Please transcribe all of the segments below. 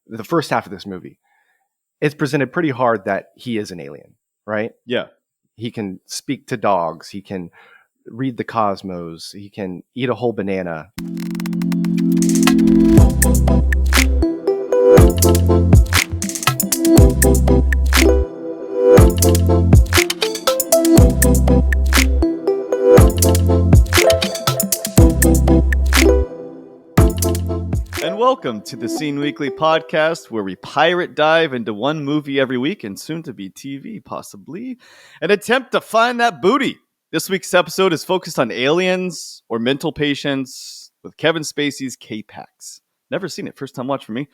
the first half of this movie, it's presented pretty hard that he is an alien, right? Yeah. He can speak to dogs. He can read the cosmos. He can eat a whole banana. And welcome to the Scene Weekly podcast, where we pirate dive into one movie every week and soon to be TV, possibly, and attempt to find that booty. This week's episode is focused on aliens or mental patients with Kevin Spacey's K-PAX. Never seen it, first time watch for me.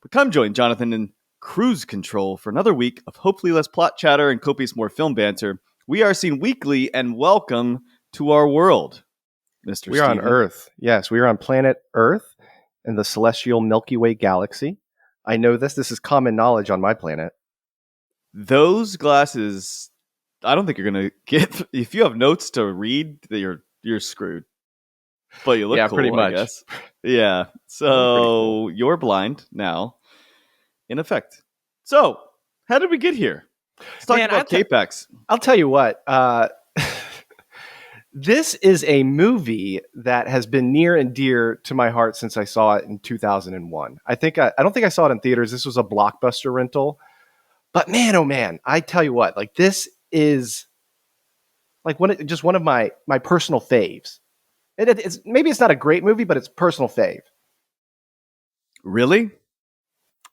But come join Jonathan in cruise control for another week of hopefully less plot chatter and copious more film banter. We are Scene Weekly, and welcome to our world, Mr. We are on Earth. Yes, we are on planet Earth in the celestial Milky Way galaxy. I know this. This is common knowledge on my planet. Those glasses, I don't think you're going to get... If you have notes to read, you're screwed. But you look cool, pretty much. I guess. Yeah. So cool. You're blind now, in effect. So, how did we get here? Let's talk about K-PAX. I'll tell you what. This is a movie that has been near and dear to my heart since I saw it in 2001. I don't think I saw it in theaters. This was a Blockbuster rental. But man, oh man, I tell you what, like this is like one of my personal faves. Maybe it's not a great movie, but it's personal fave. Really?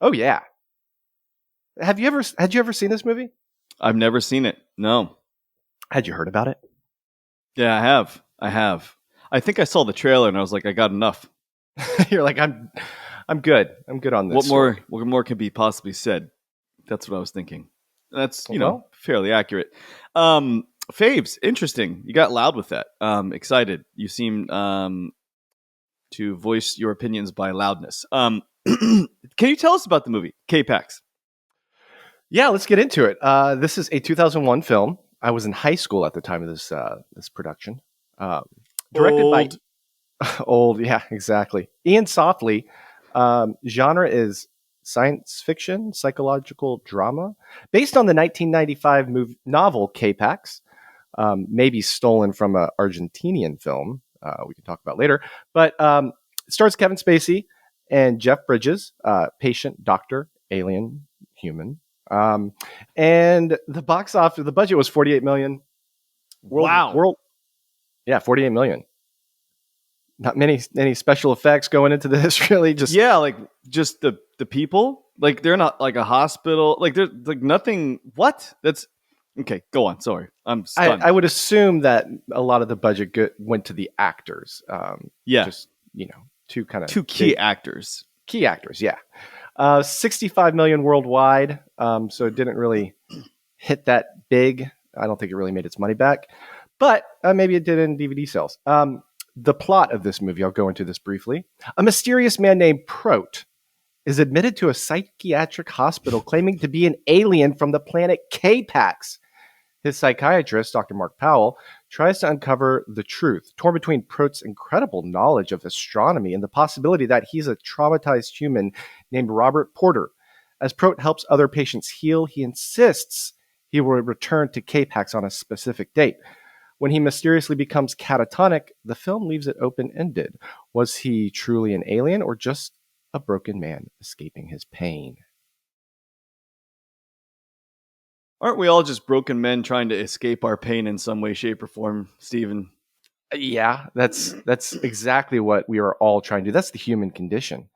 Oh yeah. Had you ever seen this movie? I've never seen it. No. Had you heard about it? Yeah, I have. I think I saw the trailer and I was like, I got enough. You're like, I'm good. I'm good on this. What more can be possibly said? That's what I was thinking. That's, fairly accurate. Faves, interesting. You got loud with that. Excited. You seem to voice your opinions by loudness. Can you tell us about the movie, K-PAX? Yeah, let's get into it. This is a 2001 film. I was in high school at the time of this production. Directed by old, yeah, exactly. Ian Softley. Genre is science fiction, psychological drama, based on the 1995 novel K-PAX. Maybe stolen from an Argentinian film. We can talk about later. But it stars Kevin Spacey and Jeff Bridges, patient, doctor, alien, human. And the box office, the budget was $48 million. Yeah, $48 million. Not many special effects going into this, really. Just the people. Like they're not like a hospital. Like there's like nothing. What? That's okay. Go on. Sorry, I'm stunned. I would assume that a lot of the budget went to the actors. Just two key actors. Key actors, yeah. 65 million worldwide, so it didn't really hit that big. I don't think it really made its money back, but maybe it did in DVD sales. The plot of this movie, I'll go into this briefly. A mysterious man named Prot is admitted to a psychiatric hospital claiming to be an alien from the planet K-PAX. His psychiatrist, Dr. Mark Powell, tries to uncover the truth, torn between Prot's incredible knowledge of astronomy and the possibility that he's a traumatized human named Robert Porter. As Prot helps other patients heal, he insists he will return to K-PAX on a specific date. When he mysteriously becomes catatonic, the film leaves it open-ended. Was he truly an alien or just a broken man escaping his pain? Aren't we all just broken men trying to escape our pain in some way, shape, or form, Stephen? Yeah, that's exactly what we are all trying to do. That's the human condition.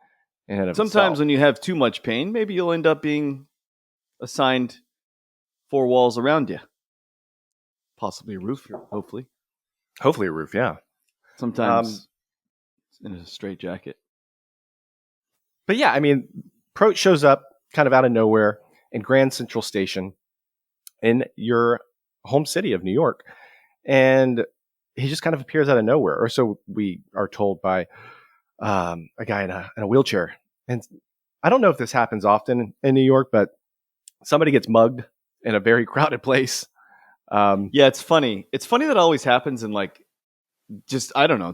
Sometimes when you have too much pain, maybe you'll end up being assigned 4 walls around you. Possibly a roof, hopefully. Hopefully a roof, yeah. Sometimes in a straight jacket. But yeah, I mean, Prot shows up kind of out of nowhere in Grand Central Station in your home city of New York. And he just kind of appears out of nowhere. Or so we are told by a guy in a wheelchair. And I don't know if this happens often in New York, but somebody gets mugged in a very crowded place. Yeah, it's funny. It's funny that always happens in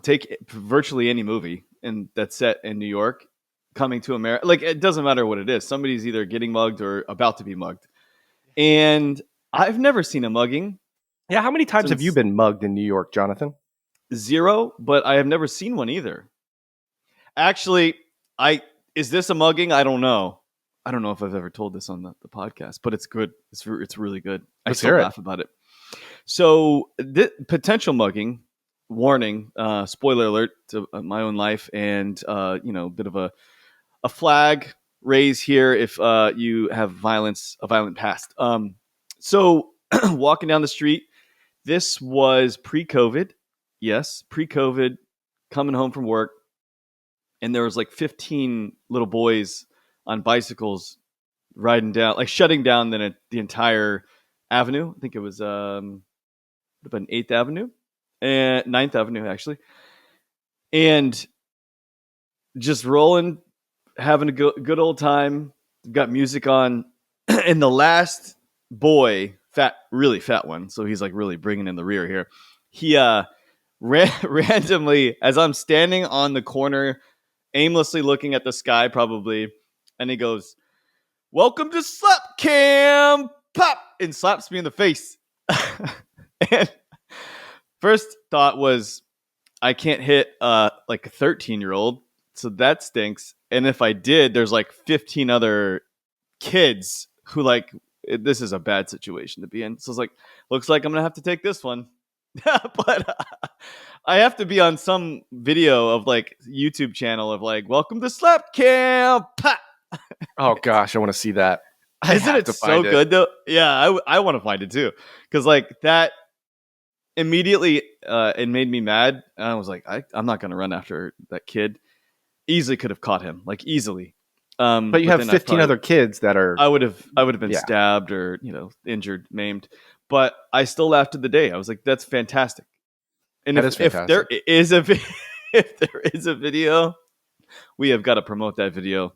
take virtually any movie that's set in New York. coming to America. Like, it doesn't matter what it is. Somebody's either getting mugged or about to be mugged. And I've never seen a mugging. Yeah, how many times have you been mugged in New York, Jonathan? 0, but I have never seen one either. Actually, is this a mugging? I don't know. I don't know if I've ever told this on the podcast, but it's good. It's really good. I still laugh about it. So, potential mugging, warning, spoiler alert to my own life, and a bit of a flag raise here if you have a violent past. So, walking down the street, this was pre-COVID. Yes, pre-COVID, coming home from work, and there was like 15 little boys on bicycles riding down, like shutting down the entire avenue. I think it was been 8th Avenue and 9th Avenue actually, and just rolling, having a good old time. Got music on, and the last boy, really fat one, so he's like really bringing in the rear here. He randomly, as I'm standing on the corner, aimlessly looking at the sky, probably, and he goes, "Welcome to Slap Cam," pop, and slaps me in the face. And first thought was, I can't hit like a 13-year-old, so that stinks. And if I did, there's like 15 other kids who this is a bad situation to be in. So it's like, looks like I'm gonna have to take this one. But I have to be on some video of like YouTube channel of like, "Welcome to Slap Cam." Pop. Oh gosh, I want to see that. Isn't it so good though? Yeah, I want to find it too, because like that immediately it made me mad. And I was like, I'm not going to run after that kid. Easily could have caught him, like easily. But you have 15 other kids that are. I would have been stabbed or injured, maimed. But I still laughed at the day. I was like, that's fantastic. And if there is a video, we have got to promote that video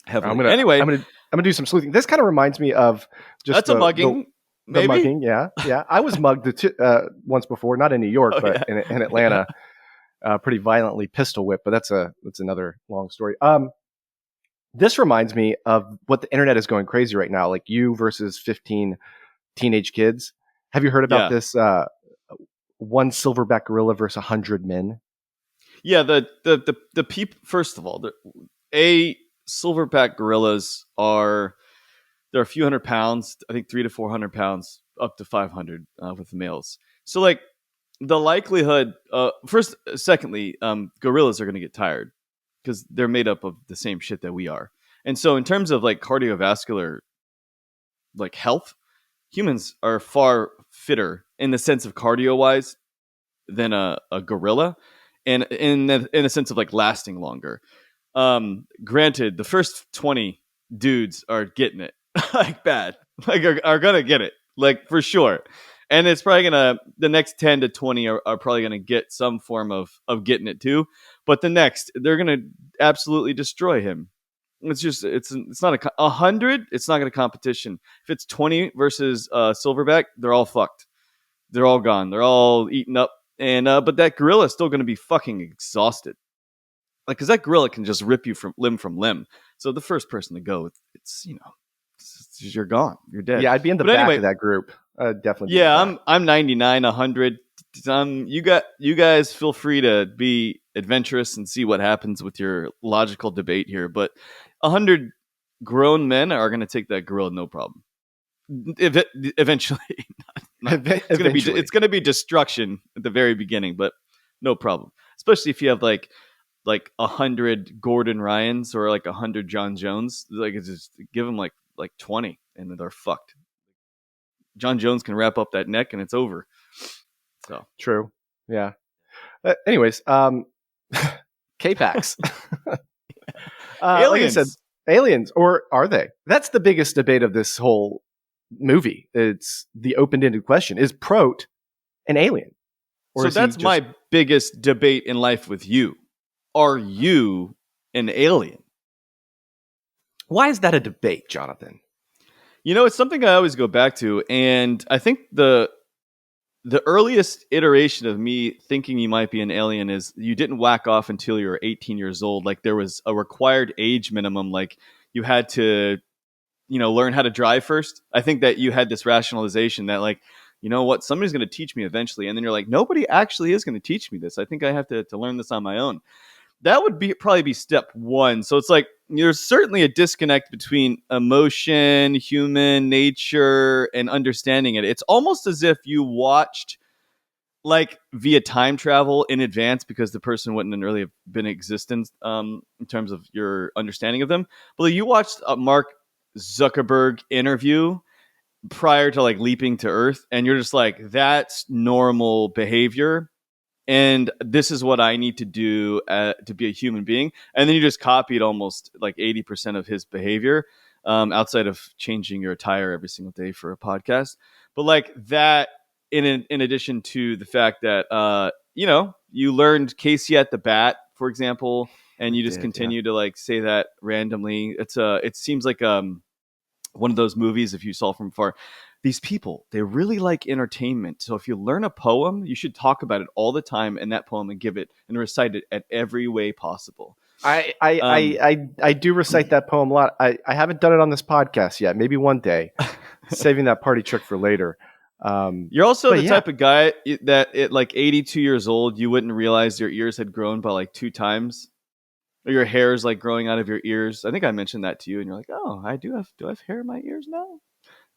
heavily. I'm gonna do some sleuthing. This kind of reminds me of just a mugging. The mugging, yeah. I was mugged once before, not in New York, but in Atlanta, pretty violently, pistol whipped. But that's another long story. This reminds me of what the internet is going crazy right now, like you versus 15 teenage kids. Have you heard about this? One silverback gorilla versus 100 men. Yeah, the people. First of all, silverback gorillas they're a few hundred pounds. I think 300 to 400 pounds, up to 500 with the males. So like the likelihood. Secondly, gorillas are going to get tired because they're made up of the same shit that we are. And so in terms of like cardiovascular, like health, humans are far fitter in the sense of cardio wise than a gorilla, and in the sense of like lasting longer. Granted, the first 20 dudes are getting it like bad, like are gonna get it, like for sure. And it's probably the next 10 to 20 are probably gonna get some form of getting it too. But the next, they're gonna absolutely destroy him. It's not 100. It's not gonna competition. If it's 20 versus silverback, they're all fucked. They're all gone. They're all eaten up. And but that gorilla is still gonna be fucking exhausted. Like, because that gorilla can just rip you from limb. So the first person to go, you're gone. You're dead. Yeah, I'd be in the back of that group. Definitely. Yeah, I'm 99, 100. You guys feel free to be adventurous and see what happens with your logical debate here. But 100 grown men are going to take that gorilla, no problem. Eventually, it's going to be destruction at the very beginning, but no problem. Especially if you have like 100 Gordon Ryans or like 100 John Jones. Like, it's just give them like 20 and they're fucked. John Jones can wrap up that neck and it's over. So true. Yeah. Anyways, K-PAX. Aliens. Like I said, aliens, or are they? That's the biggest debate of this whole movie. It's the open-ended question: is Prot an alien? Or so that's my biggest debate in life with you. Are you an alien? Why is that a debate, Jonathan? It's something I always go back to, and I think the the earliest iteration of me thinking you might be an alien is you didn't whack off until you were 18 years old. Like there was a required age minimum. Like you had to, learn how to drive first. I think that you had this rationalization that like, you know what, somebody's going to teach me eventually. And then you're like, nobody actually is going to teach me this. I think I have to learn this on my own. That would probably be step one. So it's like there's certainly a disconnect between emotion, human nature, and understanding it. It's almost as if you watched like via time travel in advance because the person wouldn't really have been in existence in terms of your understanding of them. But like, you watched a Mark Zuckerberg interview prior to like leaping to Earth, and you're just like, that's normal behavior. And this is what I need to do to be a human being. And then you just copied almost like 80% of his behavior outside of changing your attire every single day for a podcast. But like that, in addition to the fact that, you learned Casey at the Bat, for example, and you just continue to like say that randomly. It seems like one of those movies, if you saw from far, these people, they really like entertainment. So if you learn a poem, you should talk about it all the time in that poem and give it and recite it at every way possible. I do recite that poem a lot. I haven't done it on this podcast yet. Maybe one day. Saving that party trick for later. You're also the type of guy that at like 82 years old, you wouldn't realize your ears had grown by like 2 times. Or your hair is like growing out of your ears. I think I mentioned that to you, and you're like, "Oh, do I have hair in my ears now?"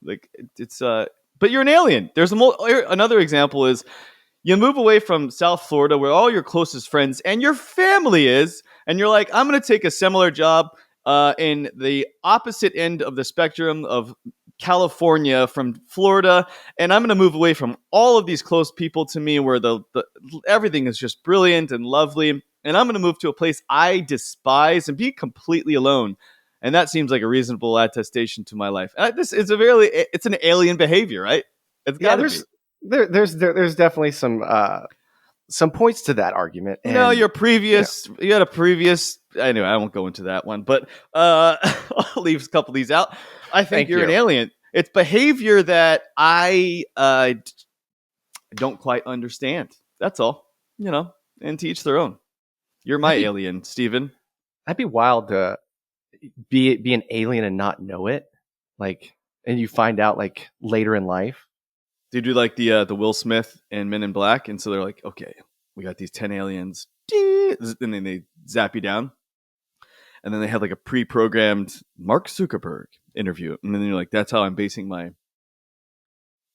Like it's but you're an alien. There's another example is you move away from South Florida where all your closest friends and your family is, and you're like, I'm going to take a similar job in the opposite end of the spectrum of California from Florida, and I'm going to move away from all of these close people to me where the everything is just brilliant and lovely, and I'm going to move to a place I despise and be completely alone. And that seems like a reasonable attestation to my life. This is it's an alien behavior, right? It's gotta be. There's definitely some points to that argument. And, you had a previous. Anyway, I won't go into that one, but I'll leave a couple of these out. I think you're an alien. It's behavior that I don't quite understand. That's all, and to each their own. You're my alien, Steven. That'd be wild to be an alien and not know it, like, and you find out like later in life. They do like the Will Smith and Men in Black, and so they're like, okay, we got these 10 aliens, ding, and then they zap you down, and then they have like a pre-programmed Mark Zuckerberg interview, and then you're like, that's how I'm basing my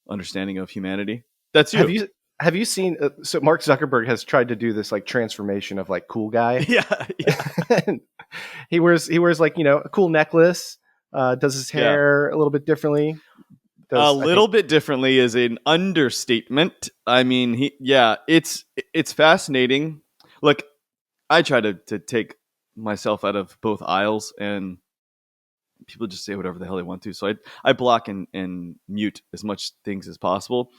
understanding of humanity. That's you. Have you seen? So Mark Zuckerberg has tried to do this like transformation of like cool guy. Yeah. he wears like a cool necklace. Does his hair a little bit differently. Bit differently is an understatement. I mean, it's fascinating. Look, I try to take myself out of both aisles, and people just say whatever the hell they want to. So I block and mute as much things as possible.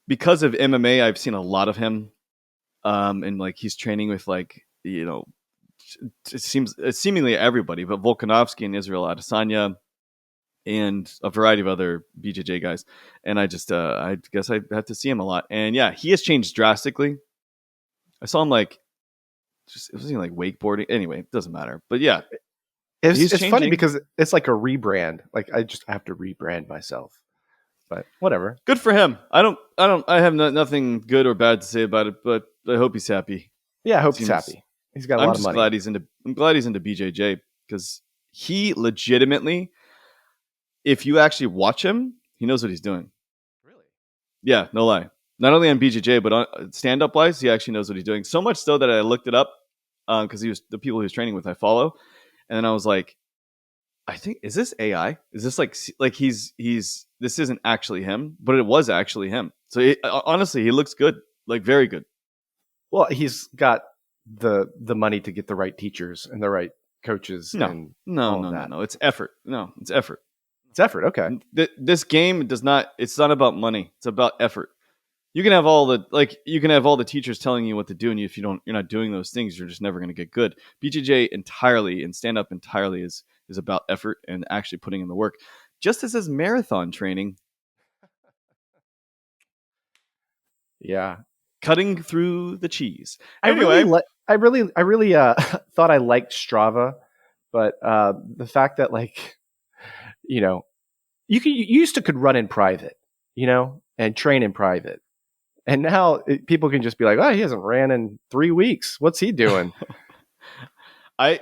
Because of MMA, I've seen a lot of him, and like he's training with like it seems seemingly everybody, but Volkanovski and Israel Adesanya, and a variety of other BJJ guys. And I just I guess I have to see him a lot. And yeah, he has changed drastically. I saw him like it was like wakeboarding. Anyway, it doesn't matter. But yeah, it's funny because it's like a rebrand. Like I have to rebrand myself. But whatever. Good for him. I have nothing good or bad to say about it, but I hope he's happy. Yeah, I hope he's happy. He's got a lot of money. I'm glad he's into BJJ because he legitimately, if you actually watch him, he knows what he's doing. Really? Yeah, no lie. Not only on BJJ, but on stand-up wise, he actually knows what he's doing. So much so that I looked it up because the people he was training with I follow, and then I was like, I think, is this AI? Is this like this isn't actually him, but it was actually him. So honestly, he looks good, like very good. Well, he's got the money to get the right teachers and the right coaches. No. It's effort. No, it's effort. It's effort. Okay. This game does not. It's not about money. It's about effort. You can have all the teachers telling you what to do, and if you're not doing those things, you're just never going to get good. BJJ entirely and stand up entirely is about effort and actually putting in the work, just as marathon training. Yeah. Cutting through the cheese. I really thought I liked Strava, but the fact that you used to could run in private, and train in private. And now people can just be like, oh, he hasn't ran in 3 weeks. What's he doing? I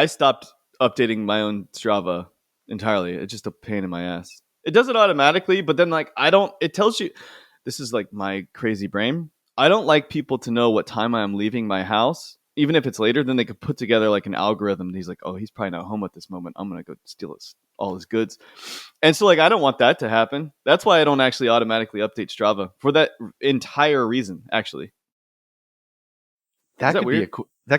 stopped updating my own Strava entirely. It's just a pain in my ass. It does it automatically, but then it tells you, this is like my crazy brain. I don't like people to know what time I'm leaving my house, even if it's later. Then they could put together like an algorithm. He's like, oh, he's probably not home at this moment. I'm gonna go steal all his goods. And so I don't want that to happen. That's why I don't actually automatically update Strava for that entire reason. Actually, that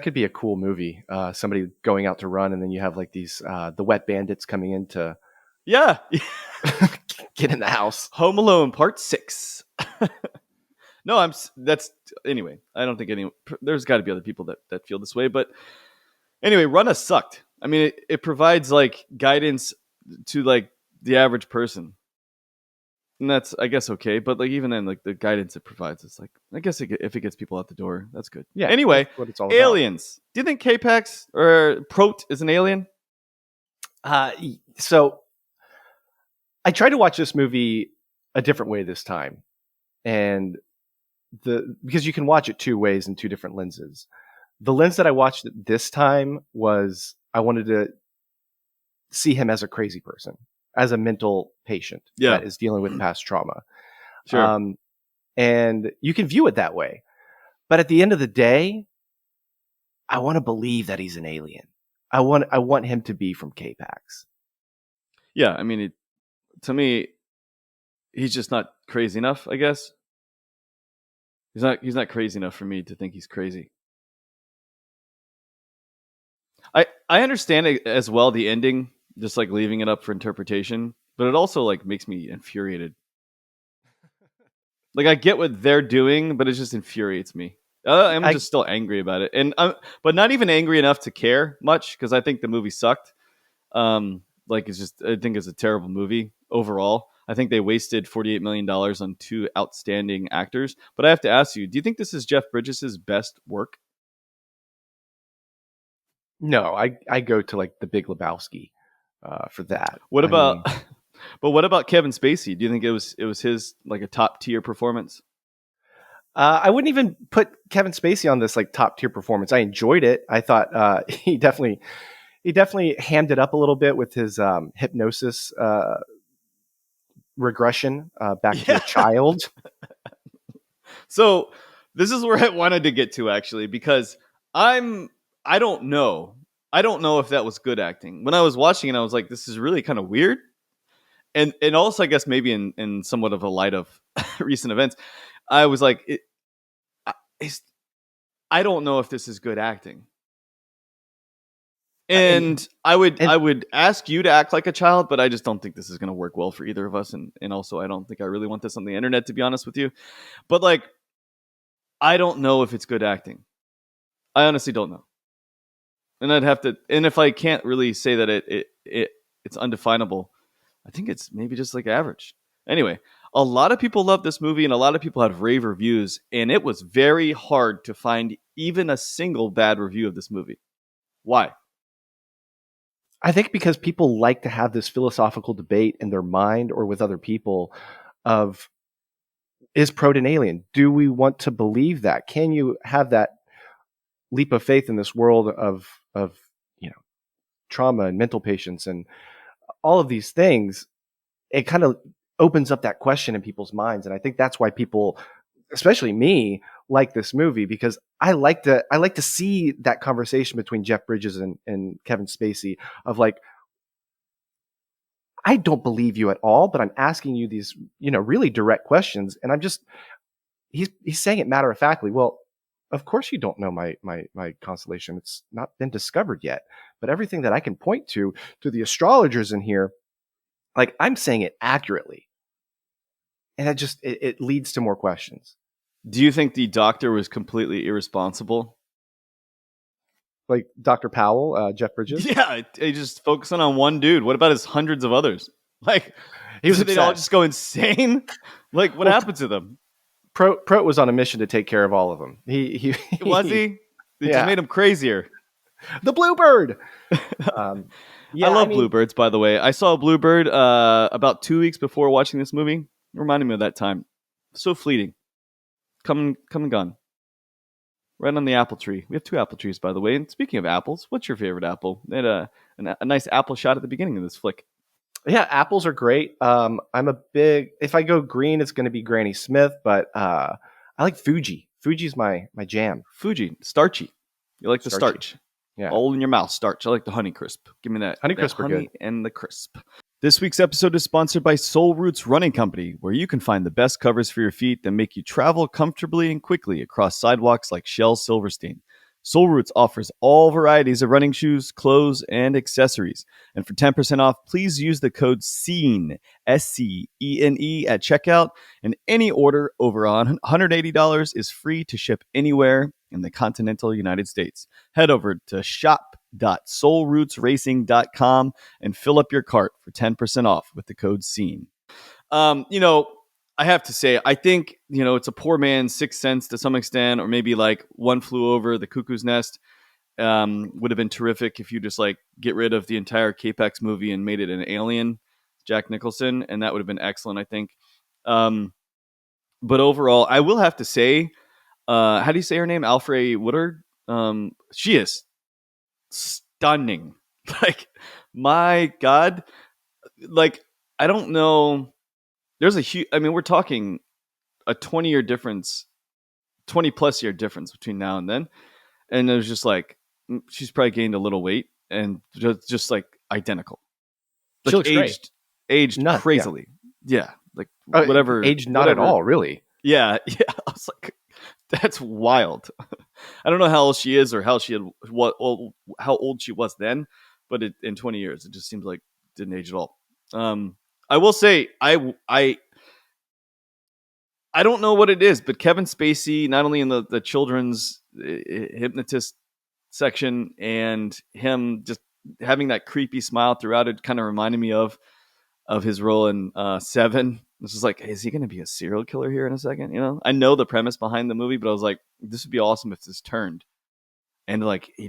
could be a cool movie. Somebody going out to run, and then you have like these the wet bandits coming in to get in the house. Home Alone Part 6. No, anyway. I don't think there's got to be other people that feel this way, but anyway, Runna sucked. I mean, it provides guidance to the average person, and that's, I guess, okay. But even then, the guidance it provides, it's I guess if it gets people out the door, that's good. Yeah. Anyway, that's what it's all aliens. About. Do you think K-PAX or Prot is an alien? So I tried to watch this movie a different way this time, and because you can watch it 2 ways in 2 different lenses. The lens that I watched it this time was I wanted to see him as a crazy person, as a mental patient that is dealing with past trauma. Sure. And you can view it that way. But at the end of the day, I want to believe that he's an alien. I want him to be from K-PAX. Yeah, I mean, to me, he's just not crazy enough, I guess. He's not crazy enough for me to think he's crazy. I understand it as well, the ending, just leaving it up for interpretation, but it also makes me infuriated. I get what they're doing, but it just infuriates me. I'm just still angry about it, but not even angry enough to care much, because I think the movie sucked. It's just, I think it's a terrible movie overall. I think they wasted $48 million on 2 outstanding actors. But I have to ask you, do you think this is Jeff Bridges' best work? No, I go to The Big Lebowski for that. What about Kevin Spacey? Do you think it was his a top tier performance? I wouldn't even put Kevin Spacey on this top tier performance. I enjoyed it. I thought he definitely hammed it up a little bit with his hypnosis regression back to a child. So this is where I wanted to get to, actually, because I don't know if that was good acting. When I was watching it, I was like, this is really kind of weird. And also, I guess maybe in somewhat of a light of recent events, I was like, I don't know if this is good acting. And I would ask you to act like a child, but I just don't think this is going to work well for either of us. And also, I don't think I really want this on the internet, to be honest with you. But I don't know if it's good acting. I honestly don't know. And I'd have to, and if I can't really say that it's undefinable, I think it's maybe just average. Anyway, a lot of people love this movie, and a lot of people had rave reviews, and it was very hard to find even a single bad review of this movie. Why? I think because people like to have this philosophical debate in their mind or with other people of, is Prot an alien? Do we want to believe that? Can you have that leap of faith in this world of trauma and mental patients and all of these things? It kind of opens up that question in people's minds. And I think that's why people, especially me, like this movie, because I like to see that conversation between Jeff Bridges and Kevin Spacey of I don't believe you at all, but I'm asking you these, really direct questions. And he's saying it matter of factly. Well, of course you don't know my constellation. It's not been discovered yet, but everything that I can point to the astrologers in here, I'm saying it accurately. And it leads to more questions. Do you think the doctor was completely irresponsible? Dr. Powell, Jeff Bridges? Yeah, he just focusing on one dude. What about his hundreds of others? He was they all just go insane? What happened to them? Prot was on a mission to take care of all of them. He was he? They just made him crazier. The bluebird. I love bluebirds, by the way. I saw a bluebird about 2 weeks before watching this movie. It reminded me of that time. So fleeting. Come and gone. Right on the apple tree. We have 2 apple trees, by the way. And speaking of apples, what's your favorite apple? They had a nice apple shot at the beginning of this flick. Yeah, apples are great. I'm if I go green, it's going to be Granny Smith, but I like Fuji. Fuji's my jam. Fuji, starchy. You like the starch. Yeah. All in your mouth, starch. I like the Honeycrisp. Give me that. Honeycrisp are good. And the crisp. This week's episode is sponsored by Soul Roots Running Company, where you can find the best covers for your feet that make you travel comfortably and quickly across sidewalks like Shell Silverstein. Soul Roots offers all varieties of running shoes, clothes, and accessories. And for 10% off, please use the code SCENE, SCENE, at checkout. And any order over $180 is free to ship anywhere in the continental United States. Head over to shop.soulrootsracing.com and fill up your cart for 10% off with the code SCENE. I have to say, I think, it's a poor man's Sixth Sense to some extent, or maybe like One Flew Over the Cuckoo's Nest would have been terrific if you just like get rid of the entire K-PAX movie and made it an Alien, Jack Nicholson, and that would have been excellent, I think. But overall, I will have to say, how do you say her name? Alfre Woodard? She is stunning. Like, my God. Like, I don't know. There's a huge, we're talking a 20-year difference, 20-plus year difference between now and then. And it was just like, she's probably gained a little weight and just like identical. Like, she looks aged Nut, crazily. Yeah. Like, whatever. Aged not at all, really. Yeah. I was like, that's wild. I don't know how old she is or how old she was then, but in 20 years, it just seems like didn't age at all. I will say, I don't know what it is, but Kevin Spacey, not only in the children's hypnotist section, and him just having that creepy smile throughout it, kind of reminded me of his role in Seven. This is like, is he going to be a serial killer here in a second? I know the premise behind the movie, but I was like, this would be awesome if this turned, and like he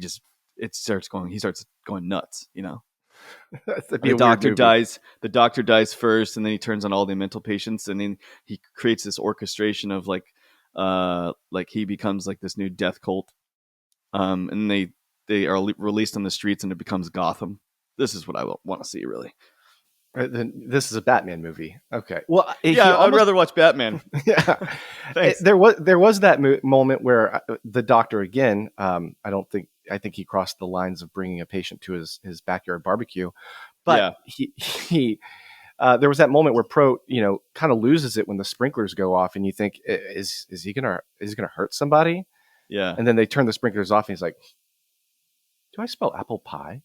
starts going nuts. The doctor dies first, and then he turns on all the mental patients, and then he creates this orchestration of like he becomes like this new death cult, and they are released on the streets, and it becomes Gotham. This is what I want to see, really. Then this is a Batman movie. Okay. Well, I'd rather watch Batman. Yeah. There was that moment where the doctor again. I think he crossed the lines of bringing a patient to his backyard barbecue, but he there was that moment where Prot, kind of loses it when the sprinklers go off, and you think, is he gonna hurt somebody? Yeah. And then they turn the sprinklers off, and he's like, do I spell apple pie?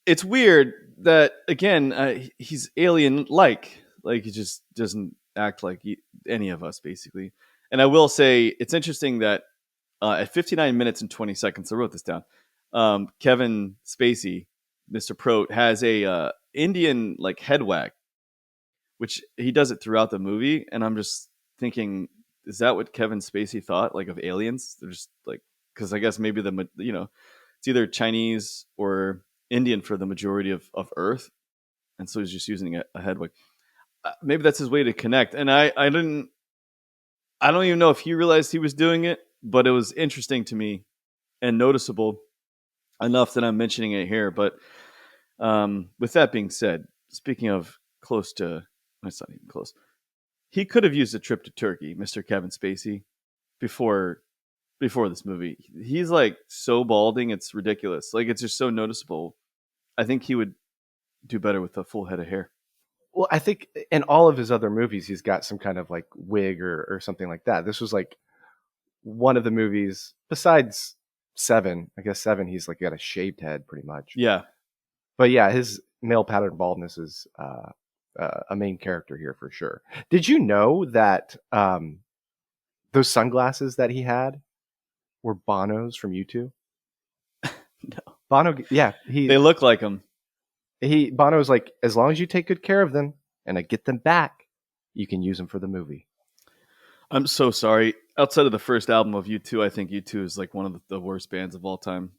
It's weird that, again, he's alien-like. Like, he just doesn't act like any of us, basically. And I will say, it's interesting that at 59 minutes and 20 seconds, I wrote this down, Kevin Spacey, Mr. Prot, has a Indian, like, head wag, which he does it throughout the movie. And I'm just thinking, is that what Kevin Spacey thought, like, of aliens? They're just, like, because I guess maybe it's either Chinese or Indian for the majority of Earth, and so he's just using a headwig. Maybe that's his way to connect. And I don't even know if he realized he was doing it, but it was interesting to me and noticeable enough that I'm mentioning it here. But with that being said, speaking of close to, it's not even close. He could have used a trip to Turkey, Mr. Kevin Spacey, before this movie. He's like so balding, it's ridiculous. Like, it's just so noticeable. I think he would do better with a full head of hair. Well, I think in all of his other movies, he's got some kind of like wig or something like that. This was like one of the movies besides Seven. I guess Seven, he's like got a shaved head pretty much. Yeah. But yeah, his male pattern baldness is a main character here for sure. Did you know that those sunglasses that he had were Bono's from U2? No. Bono, yeah. They look like him. Bono's like, as long as you take good care of them and I get them back, you can use them for the movie. I'm so sorry. Outside of the first album of U2, I think U2 is like one of the worst bands of all time.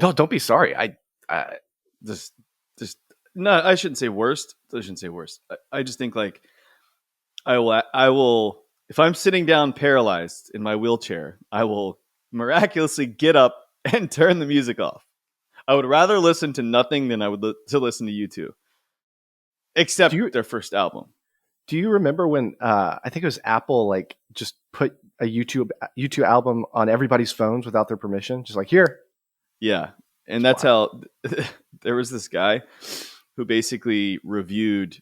No, don't be sorry. I just no, I shouldn't say worst. I shouldn't say worst. I just think like I will if I'm sitting down paralyzed in my wheelchair, I will miraculously get up and turn the music off. I would rather listen to nothing than I would to listen to U2. Except their first album. Do you remember when I think it was Apple like just put a U2 album on everybody's phones without their permission? Just like, here. Yeah. And that's how there was this guy who basically reviewed,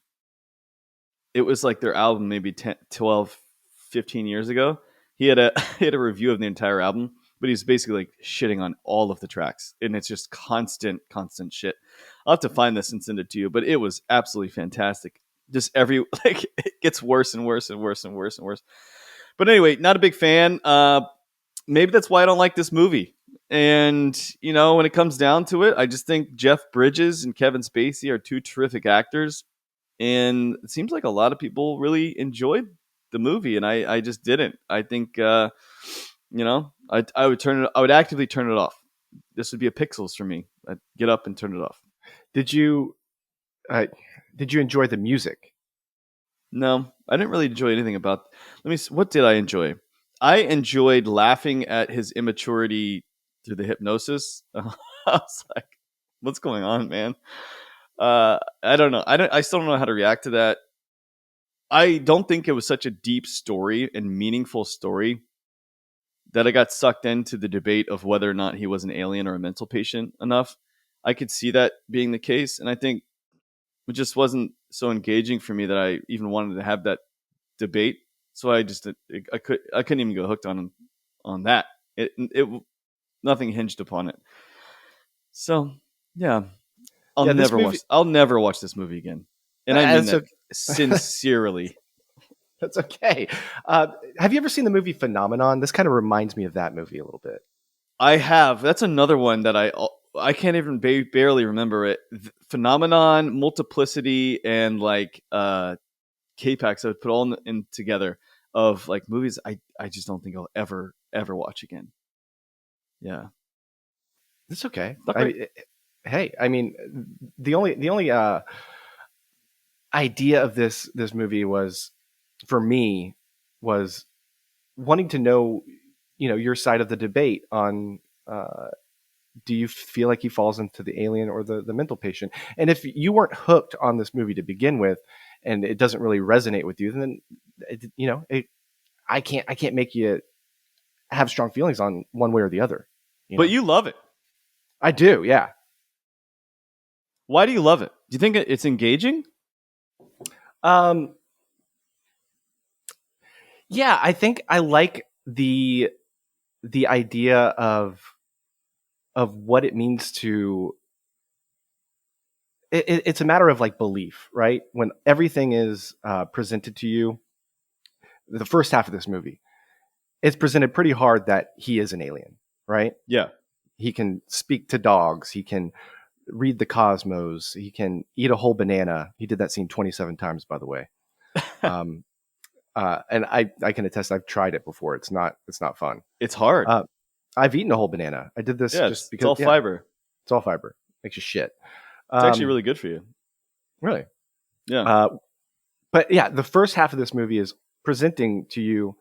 it was like their album maybe 10, 12, 15 years ago. He had a review of the entire album, but he's basically like shitting on all of the tracks. And it's just constant shit. I'll have to find this and send it to you, but it was absolutely fantastic. Just it gets worse and worse and worse and worse and worse. But anyway, not a big fan. Maybe that's why I don't like this movie. And, when it comes down to it, I just think Jeff Bridges and Kevin Spacey are two terrific actors. And it seems like a lot of people really enjoyed the movie, and I just didn't. I think, I would actively turn it off. This would be a Pixels for me. I'd get up and turn it off. Did you enjoy the music? No, I didn't really enjoy anything about. What did I enjoy? I enjoyed laughing at his immaturity through the hypnosis. I was like, "What's going on, man?" I don't know. I still don't know how to react to that. I don't think it was such a deep story and meaningful story that I got sucked into the debate of whether or not he was an alien or a mental patient enough. I could see that being the case, and I think it just wasn't so engaging for me that I even wanted to have that debate. So I couldn't even go hooked on that. It nothing hinged upon it. So yeah, I'll never watch this movie again, and I mean that sincerely. That's okay. Have you ever seen the movie Phenomenon? This kind of reminds me of that movie a little bit. I have. That's another one that I can't even barely remember it. Phenomenon, Multiplicity, and like K-PAX. I would put all in together of like movies I just don't think I'll ever watch again. Yeah, it's okay. I mean, the only idea of this movie was, for me, was wanting to know, your side of the debate on. Do you feel like he falls into the alien or the mental patient? And if you weren't hooked on this movie to begin with, and it doesn't really resonate with you, then I can't make you have strong feelings on one way or the other. But you love it. I do, yeah. Why do you love it? Do you think it's engaging? Yeah, I think I like the idea of what it means to. It's a matter of like belief, right? When everything is presented to you, the first half of this movie, it's presented pretty hard that he is an alien, right? Yeah. He can speak to dogs. He can read the cosmos. He can eat a whole banana. He did that scene 27 times, by the way. And I can attest, I've tried it before. It's not fun. It's hard. I've eaten a whole banana. I did this just because it's all fiber. It's all fiber. Makes you shit. It's actually really good for you. Really? Yeah. But yeah, the first half of this movie is presenting to you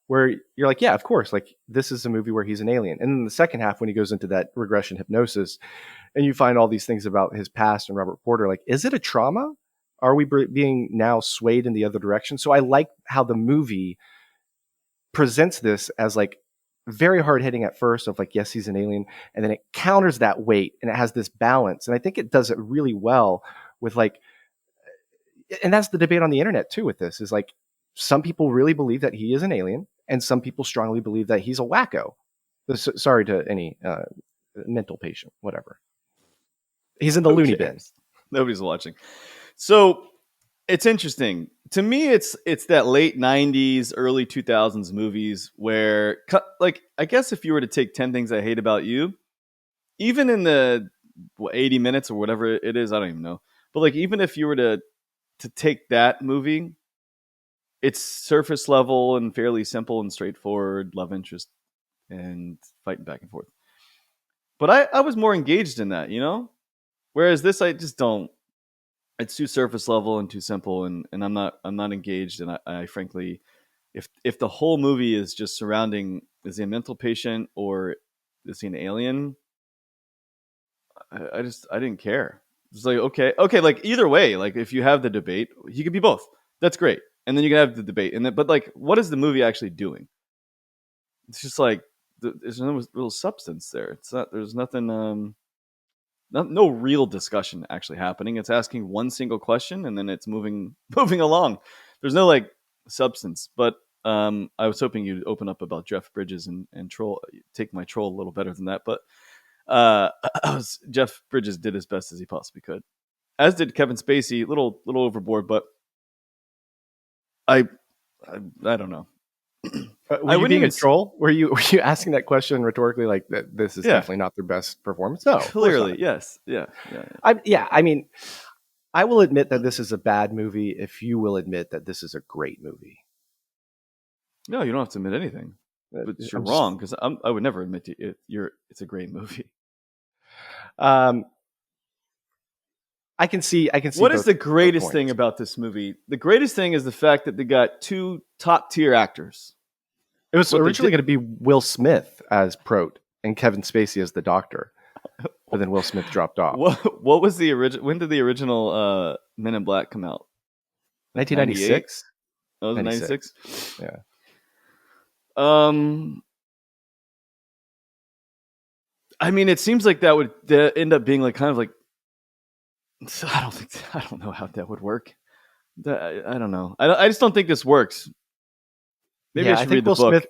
where you're like, yeah, of course, like this is a movie where he's an alien. And then the second half, when he goes into that regression hypnosis and you find all these things about his past and Robert Porter, like, is it a trauma? Are we being now swayed in the other direction? So I like how the movie presents this as like very hard hitting at first of like, yes, he's an alien. And then it counters that weight and it has this balance. And I think it does it really well with like, and that's the debate on the internet too with this, is like, some people really believe that he is an alien and some people strongly believe that he's a wacko. Sorry to any mental patient, whatever. He's in the loony bin. Nobody's watching. So it's interesting. To me, it's that late 90s, early 2000s movies where, like, I guess if you were to take 10 Things I Hate About You, even in the 80 minutes or whatever it is, I don't even know. But like, even if you were to take that movie it's surface level and fairly simple and straightforward love interest and fighting back and forth. But I was more engaged in that, whereas this I just don't. It's too surface level and too simple, and I'm not engaged. And I frankly, if the whole movie is just surrounding is he a mental patient or is he an alien, I didn't care. It's like okay, like either way, like if you have the debate, he could be both. That's great, and then you can have the debate, and then but like, what is the movie actually doing? It's just like there's no real substance there. It's not. There's nothing. No real discussion actually happening. It's asking one single question and then it's moving along. There's no like substance. But I was hoping you'd open up about Jeff Bridges and troll. Take my troll a little better than that. But Jeff Bridges did as best as he possibly could, as did Kevin Spacey. Little overboard, but I don't know. Were you being a troll? Were you asking that question rhetorically, like that? This is definitely not their best performance. No, clearly, yes, yeah. I mean, I will admit that this is a bad movie. If you will admit that this is a great movie. No, you don't have to admit anything. But you're wrong because I would never admit to it. It's a great movie. I can see. What is the greatest thing about this movie? The greatest thing is the fact that they got two top tier actors. It was originally going to be Will Smith as Prot and Kevin Spacey as the Doctor, but then Will Smith dropped off. What was the original? When did the original Men in Black come out? 1996. That was 96. Yeah. I mean, it seems like that would end up being like kind of like. I don't know how that would work. I don't know. I just don't think this works. Maybe I should read the book.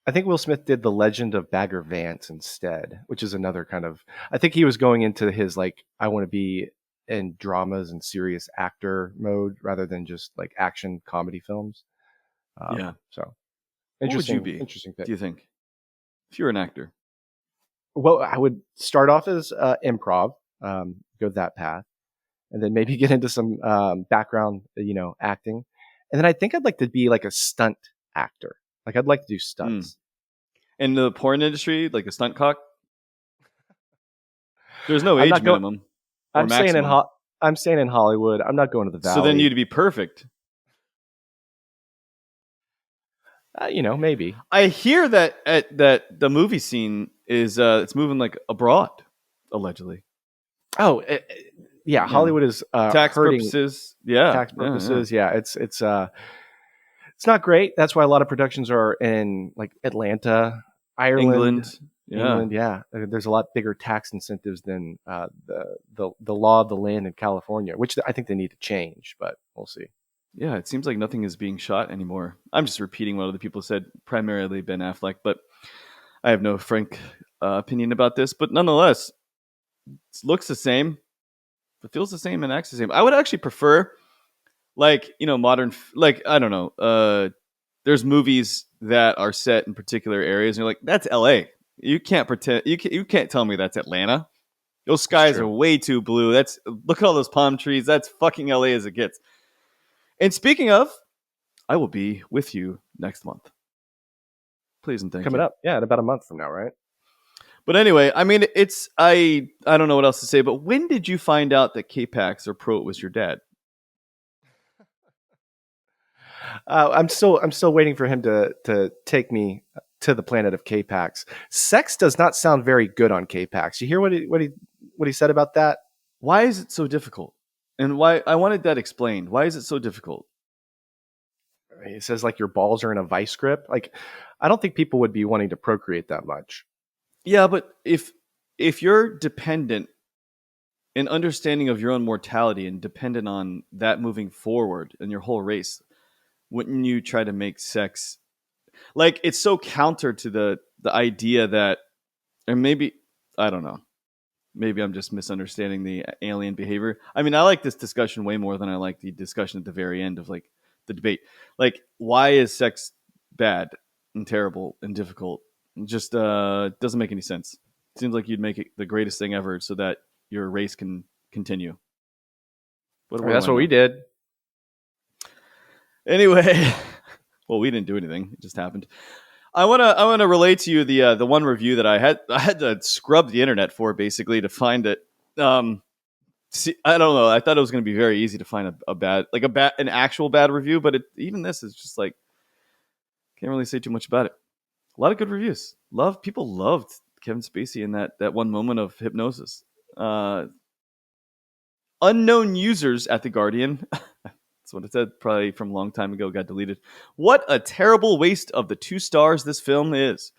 I think Will Smith did The Legend of Bagger Vance instead, which is another kind of. I think he was going into his like I want to be in dramas and serious actor mode rather than just like action comedy films. Yeah. So interesting. What would you be? Interesting pick. Do you think if you were an actor? Well, I would start off as improv, go that path, and then maybe get into some background, acting, and then I think I'd like to be like a stunt actor. Like I'd like to do stunts. In the porn industry, like a stunt cock? There's no age minimum. I'm staying in Hollywood. I'm not going to the Valley. So then you'd be perfect. Maybe. I hear that that the movie scene is it's moving like abroad, allegedly. Oh, yeah. Hollywood is tax purposes. Yeah, tax purposes. Yeah, it's not great. That's why a lot of productions are in like Atlanta, Ireland, England. Yeah, there's a lot bigger tax incentives than the law of the land in California, which I think they need to change. But we'll see. Yeah, it seems like nothing is being shot anymore. I'm just repeating what other people said, primarily Ben Affleck, but I have no frank opinion about this. But nonetheless, it looks the same. It feels the same and acts the same. I would actually prefer, like, modern, like, I don't know. There's movies that are set in particular areas, and you're like, that's LA. You can't pretend. You can't tell me that's Atlanta. Those skies are way too blue. Look at all those palm trees. That's fucking LA as it gets. And speaking of, I will be with you next month. Please and thank you. Coming up, yeah, in about a month from now, right? But anyway, I mean, I don't know what else to say. But when did you find out that K-PAX or Prot was your dad? I'm still waiting for him to take me to the planet of K-PAX. Sex does not sound very good on K-PAX. You hear what he said about that? Why is it so difficult? And why I wanted that explained. Why is it so difficult? He says like your balls are in a vice grip. Like I don't think people would be wanting to procreate that much. Yeah, but if you're dependent in understanding of your own mortality and dependent on that moving forward in your whole race, wouldn't you try to make sex like it's so counter to the idea that, or maybe I don't know. Maybe I'm just misunderstanding the alien behavior. I mean, I like this discussion way more than I like the discussion at the very end of like the debate. Like, why is sex bad and terrible and difficult? It just doesn't make any sense. It seems like you'd make it the greatest thing ever so that your race can continue. That's what we did. Anyway, Well, we didn't do anything; it just happened. I wanna relate to you the one review that I had to scrub the internet for basically to find it. See, I don't know. I thought it was going to be very easy to find an actual bad review, but even this is just like can't really say too much about it. A lot of good reviews. People loved Kevin Spacey in that one moment of hypnosis. Unknown users at The Guardian. That's what it said. Probably from a long time ago. Got deleted. What a terrible waste of the 2 stars this film is.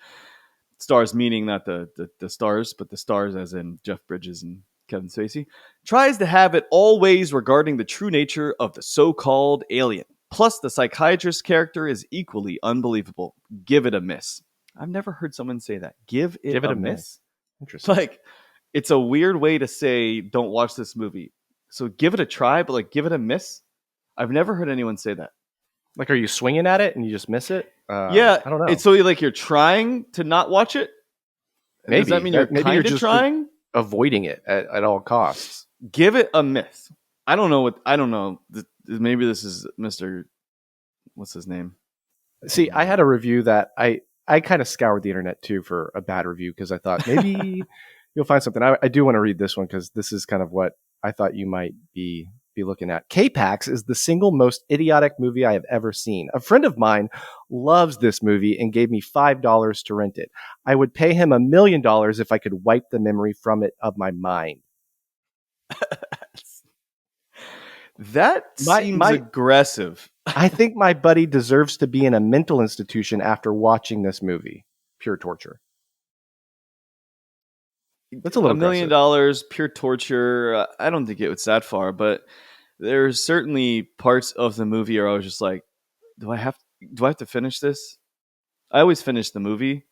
Stars meaning not the stars, but the stars as in Jeff Bridges and Kevin Spacey. Tries to have it all ways regarding the true nature of the so-called alien. Plus, the psychiatrist character is equally unbelievable. Give it a miss. I've never heard someone say that. Give it a miss. Interesting. Like, it's a weird way to say don't watch this movie. So give it a try, but like give it a miss. I've never heard anyone say that. Like, are you swinging at it and you just miss it? Yeah, I don't know. It's so like you're trying to not watch it. Maybe does that mean you're kind of just trying, avoiding it at all costs? Give it a miss. I don't know. Maybe this is Mr. What's his name? See, I had a review that I kind of scoured the internet too for a bad review because I thought maybe you'll find something. I do want to read this one because this is kind of what I thought you might be looking at. K-PAX is the single most idiotic movie I have ever seen. A friend of mine loves this movie and gave me $5 to rent it. I would pay him $1 million if I could wipe the memory from it of my mind. That seems aggressive. I think my buddy deserves to be in a mental institution after watching this movie. Pure torture. That's a little $1 million, pure torture. I don't think it was that far, but there's certainly parts of the movie where I was just like, do I have to finish this? I always finish the movie.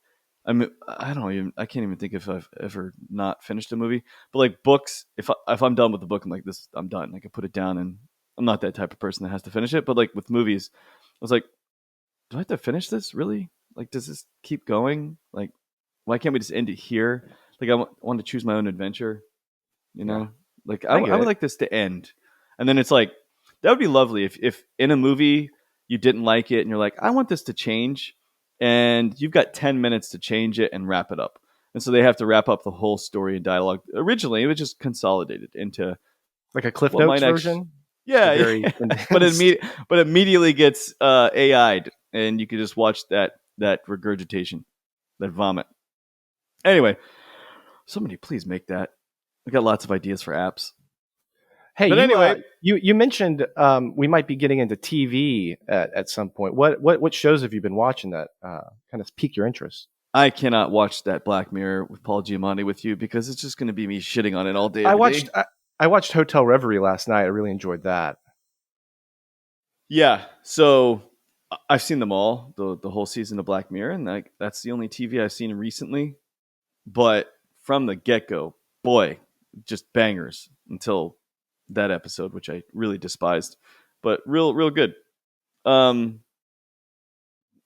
I can't even think if I've ever not finished a movie. But like books, if I'm done with the book, I'm like this, I'm done. I can put it down, and I'm not that type of person that has to finish it. But like with movies, I was like, do I have to finish this? Really? Like, does this keep going? Like, why can't we just end it here? Like, I want to choose my own adventure. You know, like I would like this to end, and then it's like that would be lovely if in a movie you didn't like it and you're like, I want this to change. And you've got 10 minutes to change it and wrap it up. And so they have to wrap up the whole story and dialogue. Originally, it was just consolidated into like a Cliff Notes version. Yeah, but immediately gets AI'd, and you can just watch that regurgitation, that vomit. Anyway, somebody please make that. I got lots of ideas for apps. Hey, but anyway, you mentioned we might be getting into TV at some point. What shows have you been watching that kind of pique your interest? I cannot watch that Black Mirror with Paul Giamatti with you because it's just going to be me shitting on it all day. I watched Hotel Reverie last night. I really enjoyed that. Yeah, so I've seen them all, the whole season of Black Mirror, and that's the only TV I've seen recently. But from the get-go, boy, just bangers until that episode, which I really despised, but real good.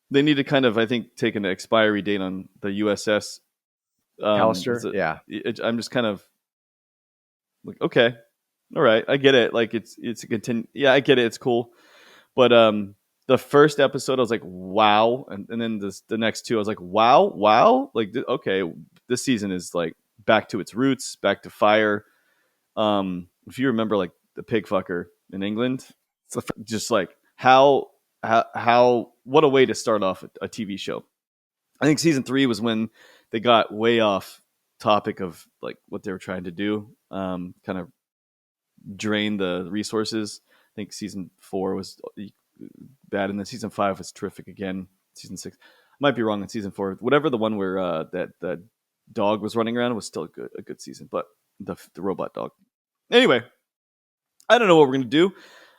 They need to kind of, I think, take an expiry date on the USS Callister. Yeah, I'm just kind of like, okay, all right, I get it. Like it's a continue. Yeah, I get it. It's cool, but the first episode I was like, wow, and then the next two I was like, wow, like okay, this season is like back to its roots, back to fire. If you remember, like the pig fucker in England, it's just like how what a way to start off a TV show. I think season 3 was when they got way off topic of like what they were trying to do, kind of drain the resources. I think season 4 was bad, and then season 5 was terrific again. Season 6, I might be wrong on season 4. Whatever the one where that dog was running around was still a good season, but the robot dog. Anyway, I don't know what we're gonna do.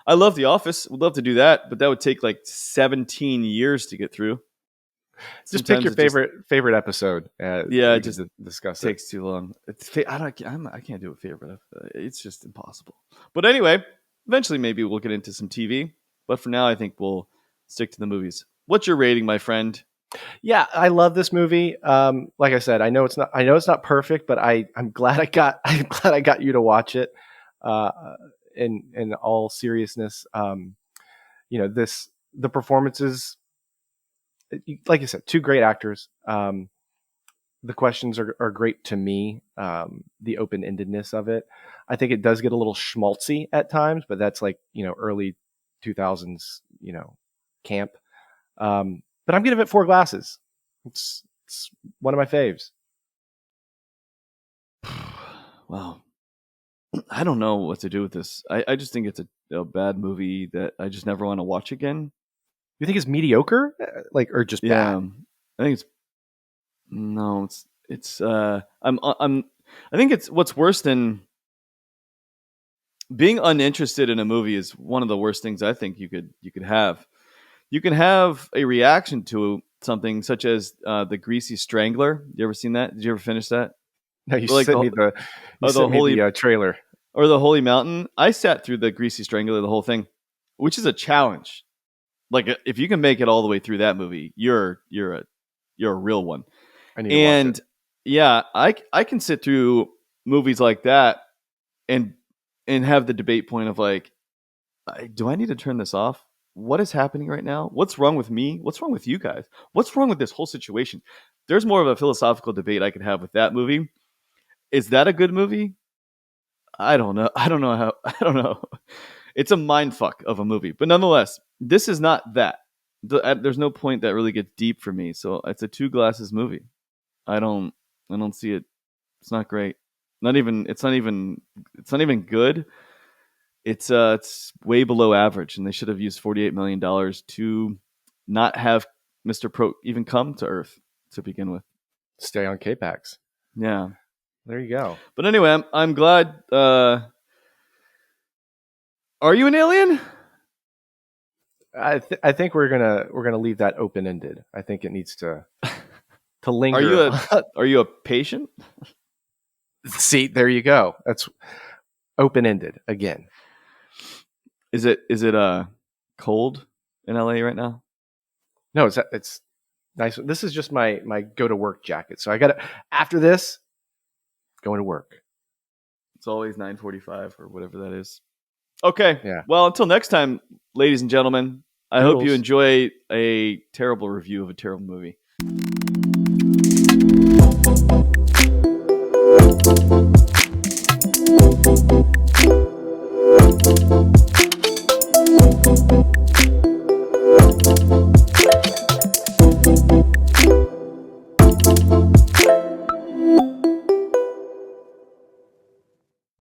I love The Office. Would love to do that, but that would take like 17 years to get through. Just pick your favorite episode. Yeah, just discuss. Takes too long. I can't do a favorite. It's just impossible. But anyway, eventually maybe we'll get into some TV. But for now, I think we'll stick to the movies. What's your rating, my friend? Yeah, I love this movie. Like I said, I know it's not perfect, but I'm glad I got you to watch it. In all seriousness, the performances like you said, two great actors. The questions are great to me. The open-endedness of it. I think it does get a little schmaltzy at times, but that's like, early 2000s, camp. But I'm giving it 4 glasses. It's one of my faves. Wow. I don't know what to do with this. I just think it's a bad movie that I just never want to watch again. You think it's mediocre? Or just bad? I think I think it's what's worse than being uninterested in a movie is one of the worst things I think you could have. You can have a reaction to something such as the Greasy Strangler. You ever seen that? Did you ever finish that? No, you sent me the trailer. Or the Holy Mountain. I sat through the Greasy Strangler, the whole thing, which is a challenge. Like, if you can make it all the way through that movie, you're a real one. I need to watch it. Yeah, I can sit through movies like that and have the debate point of like, do I need to turn this off? What is happening right now? What's wrong with me? What's wrong with you guys? What's wrong with this whole situation? There's more of a philosophical debate I could have with that movie. Is that a good movie? I don't know. I don't know. It's a mindfuck of a movie. But nonetheless, this is not that. There's no point that really gets deep for me. So it's a 2 glasses movie. I don't see it. It's not great. It's not even good. It's way below average, and they should have used $48 million to not have Mr. Prot even come to Earth to begin with. Stay on K-PAX. Yeah. There you go. But anyway, I'm glad. Are you an alien? I think we're gonna leave that open ended. I think it needs to linger. Are you a patient? See, there you go. That's open ended again. Is it cold in LA right now? No, it's nice. This is just my go to work jacket. So I got after this going to work. It's always 9:45 or whatever that is. Okay. Yeah. Well, until next time, ladies and gentlemen, I hope you enjoy a terrible review of a terrible movie.